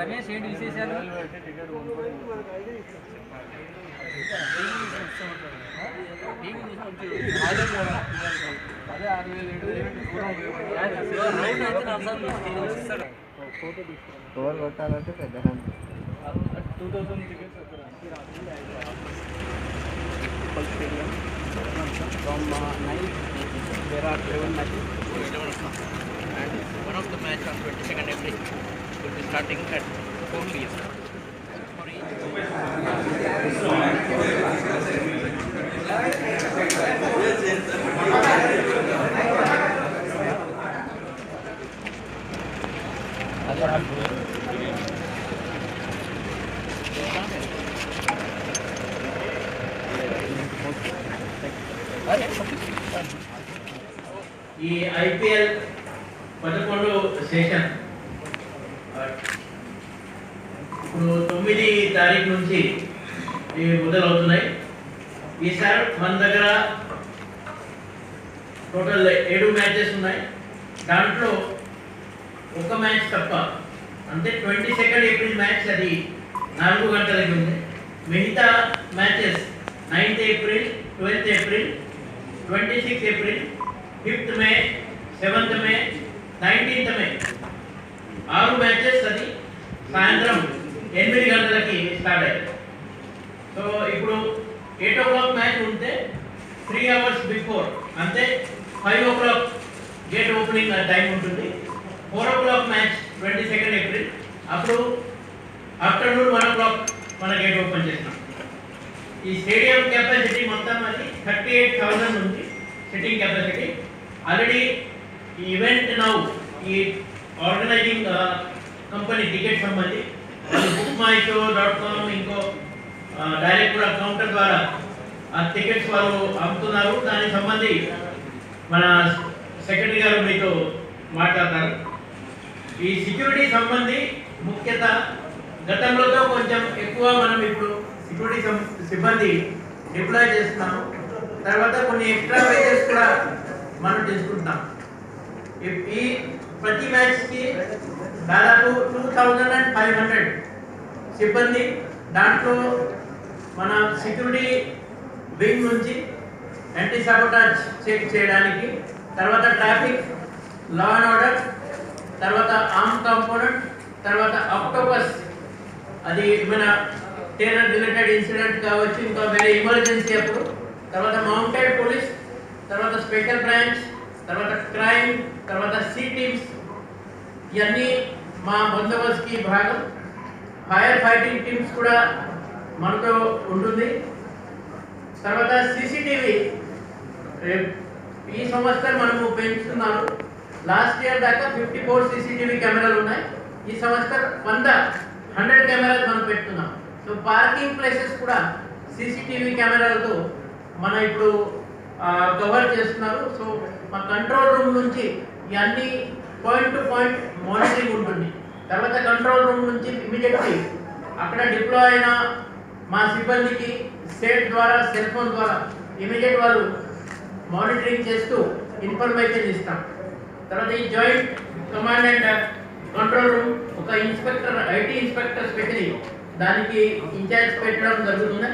రమేష్ ఏంటి విశేషాలు? ఓవర్ కొట్టాలంటే పెద్ద 2000 tickets stadium from 9 there are 11 matches and one of the match on 22nd April will be starting at 4 p.m. ఈ IPL 11 session ఇప్పుడు 9 తారీఖు నుంచి మొదలవుతున్నాయి. ఈసారి మన దగ్గర టోటల్ 7 మ్యాచెస్ ఉన్నాయి. దాంట్లో ఒక మ్యాచ్ తప్ప, అంటే 22nd ఏప్రిల్ మ్యాచ్ అది 4 గంటలకి ఉంది. మిగతా matches 9th April, 12th April, 26th April, 5th మే, 7th మే, 19th మే 6 మ్యాచెస్ అది సాయంత్రం 8 గంటలకి స్టార్ట్ అయ్యాయి. సో ఇప్పుడు 8 o'clock మ్యాచ్ ఉంటే 3 hours బిఫోర్, అంటే 5 o'clock గేట్ ఓపెనింగ్ టైం ఉంటుంది. 4 o'clock మ్యాచ్ 22nd ఏప్రిల్, అప్పుడు ఆఫ్టర్నూన్ 1 o'clock మన గేట్ ఓపెన్ చేస్తాం. ఈ స్టేడియం కెపాసిటీ మొత్తం అది 38,000 ఉంది సిట్టింగ్ కెపాసిటీ. ఆల్రెడీ ఈ ఈవెంట్ నౌ ఈ ఆర్గనైజింగ్ కంపెనీ టికెట్ సంబంధి bookmyshow.com ఇంకో డైరెక్ట్ కూడా కౌంటర్ ద్వారా ఆ టికెట్స్ వాళ్ళు అమ్ముతున్నారు. దానికి సంబంధి మన సెక్రటరీ గారు మీతో మాట్లాడతారు. ఈ సెక్యూరిటీ సంబంధి ముఖ్యత గతంలో కొంచెం ఎక్కువ మనం ఇప్పుడు సెక్యూరిటీ సిబ్బంది డిప్లాయ్ చేస్తున్నాము. తర్వాత కొన్ని ఎక్స్ట్రా వెజెస్ కూడా మనం తీసుకుంటున్నాం. ఈ ప్రతి మ్యాచ్కి దాదాపు 2500 సిబ్బంది, దాంట్లో మన సెక్యూరిటీ వింగ్ నుంచి యాంటీ సాబోటాజ్ చెక్ చేయడానికి, తర్వాత ట్రాఫిక్, లా అండ్ ఆర్డర్, తర్వాత ఆర్మ్ కాంపోనెంట్, తర్వాత ఆక్టోపస్ అది ఏమైనా టెర్రర్ రిలేటెడ్ ఇన్సిడెంట్ కావచ్చు, ఇంకా వేరే ఎమర్జెన్సీ అప్పుడు, తర్వాత మౌంటెడ్ పోలీస్, తర్వాత స్పెషల్ బ్రాంచ్, తర్వాత క్రైమ్, తర్వాత సి టీమ్స్, ఇవన్నీ మా బందోబస్తుకి భాగం. ఫైర్ ఫైటింగ్ టీమ్స్ కూడా మనతో ఉంటుంది. తర్వాత సీసీటీవీ ఈ సంవత్సరం మనము పెంచుతున్నాము. లాస్ట్ ఇయర్ దాకా 54 సీసీటీవీ కెమెరాలు ఉన్నాయి. ఈ సంవత్సరం 100 కెమెరాలు మనం పెట్టుకున్నాం. సో పార్కింగ్ ప్లేసెస్ కూడా సీసీటీవీ కెమెరాలతో మనం ఇప్పుడు కవర్ చేస్తున్నారు. సో మా కంట్రోల్ రూమ్ నుంచి ఇవన్నీ పాయింట్ టు పాయింట్ మానిటరింగ్ ఉంటుంది. తర్వాత కంట్రోల్ రూమ్ నుంచి ఇమీడియట్లీ అక్కడ డిప్లాయ్ అయిన మా సిబ్బందికి స్టేట్ ద్వారా, సెల్ ఫోన్ ద్వారా ఇమీడియట్ వాళ్ళు మానిటరింగ్ చేస్తూ ఇన్ఫర్మేషన్ ఇస్తాం. తర్వాత ఈ joint command and control room ఒక ఇన్స్పెక్టర్, ఐటీ ఇన్స్పెక్టర్ స్పెషలీ దానికి ఇన్ఛార్జ్ పెట్టడం జరుగుతుంది.